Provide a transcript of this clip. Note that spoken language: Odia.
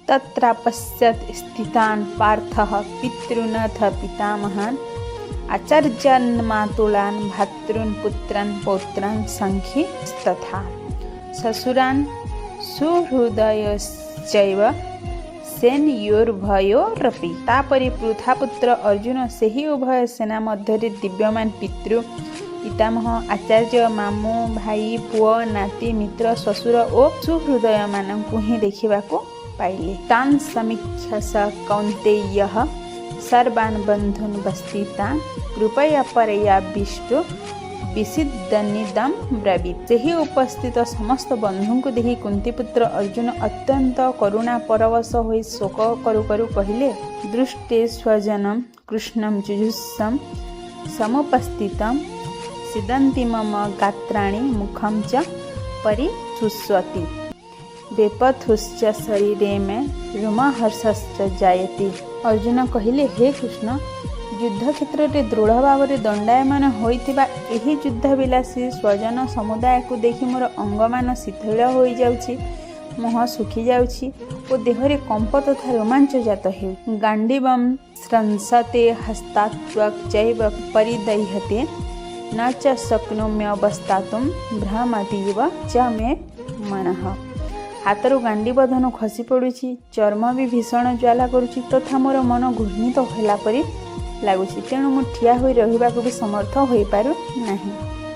तत्रापश्यत् स्थितान् पार्थः पितॄनथ पितामहान् आचार्यान् मातुलान् भ्रातॄन् पुत्रान् पौत्रान् सखींस्तथा ससुरान् सुहृदयश्चैव सेनयोर्भयोरपि। तापरे पृथापुत्र अर्जुन ସେହି ଉଭୟ ସେନା ମଧ୍ୟରେ ଦିବ୍ୟମାନ ପିତୃ ପିତାମହ ଆଚାର୍ଯ୍ୟ ମାମୁଁ ଭାଇ ପୁଅ ନାତି ମିତ୍ର ଶ୍ୱଶୁର ଓ ସୁହୃଦୟମାନଙ୍କୁ ହିଁ ଦେଖିବାକୁ ପାଇଲେ। ତାନ୍ ସମୀକ୍ଷ୍ୟ ସ କୌନ୍ତେୟଃ ସର୍ବାନ୍ ବନ୍ଧୁନ୍ ବସ୍ତିତାନ୍ କୃପୟା ପରୟା ବିଷ୍ଟୁ ବିସିଦନିଦମ୍ ବ୍ରବୀତ୍। ସେହି ଉପସ୍ଥିତ ସମସ୍ତ ବନ୍ଧୁଙ୍କୁ ଦେଖି କୁନ୍ତୀପୁତ୍ର ଅର୍ଜୁନ ଅତ୍ୟନ୍ତ କରୁଣା ପରବଶ ହୋଇ ଶୋକ କରୁ କରୁ କହିଲେ, ଦୃଷ୍ଟେ ସ୍ୱଜନମ୍ କୃଷ୍ଣଂ ଯୁଜୁତ୍ସମ୍ ସମୁପସ୍ଥିତମ୍ ସିଦନ୍ତି ମମ ଗାତ୍ରାଣि ମୁଖଂ ଚ ପରିଶୁଷ୍ୟତି ବେପଥୁଶ୍ଚ ଶରୀରେ ମେ ରୋମହର୍ଷଶ୍ଚ ଜାୟତେ। ଅର୍ଜୁନ କହିଲେ, ହେ କୃଷ୍ଣ, ଯୁଦ୍ଧ କ୍ଷେତ୍ରରେ ଦୃଢ଼ ଭାବରେ ଦଣ୍ଡାୟମାନ ହୋଇଥିବା ଏହି ଯୁଦ୍ଧବିଲାସୀ ସ୍ୱଜନ ସମୁଦାୟକୁ ଦେଖି ମୋର ଅଙ୍ଗମାନ ଶିଥିଳ ହୋଇଯାଉଛି, ମୁହଁ ଶୁଖିଯାଉଛି ଓ ଦେହରେ କମ୍ପ ତଥା ରୋମାଞ୍ଚ ଜାତ ହେଉଛି। ଗାଣ୍ଡୀବଂ ସ୍ରଂସତେ ହସ୍ତାତ୍ୱକ୍ ଚୈବ ପରିଦହ୍ୟତେ न च शक्नोम्यवस्थातुं भ्रमतीव च मे मनः। ହାତରୁ ଗାଣ୍ଡୀବଧନ ଖସି ପଡ଼ୁଛି, ଚର୍ମ ବି ଭୀଷଣ ଜ୍ୱାଳା କରୁଛି ତଥା ମୋର ମନ ଘୂର୍ଣ୍ଣିତ ହେଲା ପରି ଲାଗୁଛି, ତେଣୁ ମୁଁ ଠିଆ ହୋଇ ରହିବାକୁ ବି ସମର୍ଥ ହୋଇପାରୁ ନାହିଁ।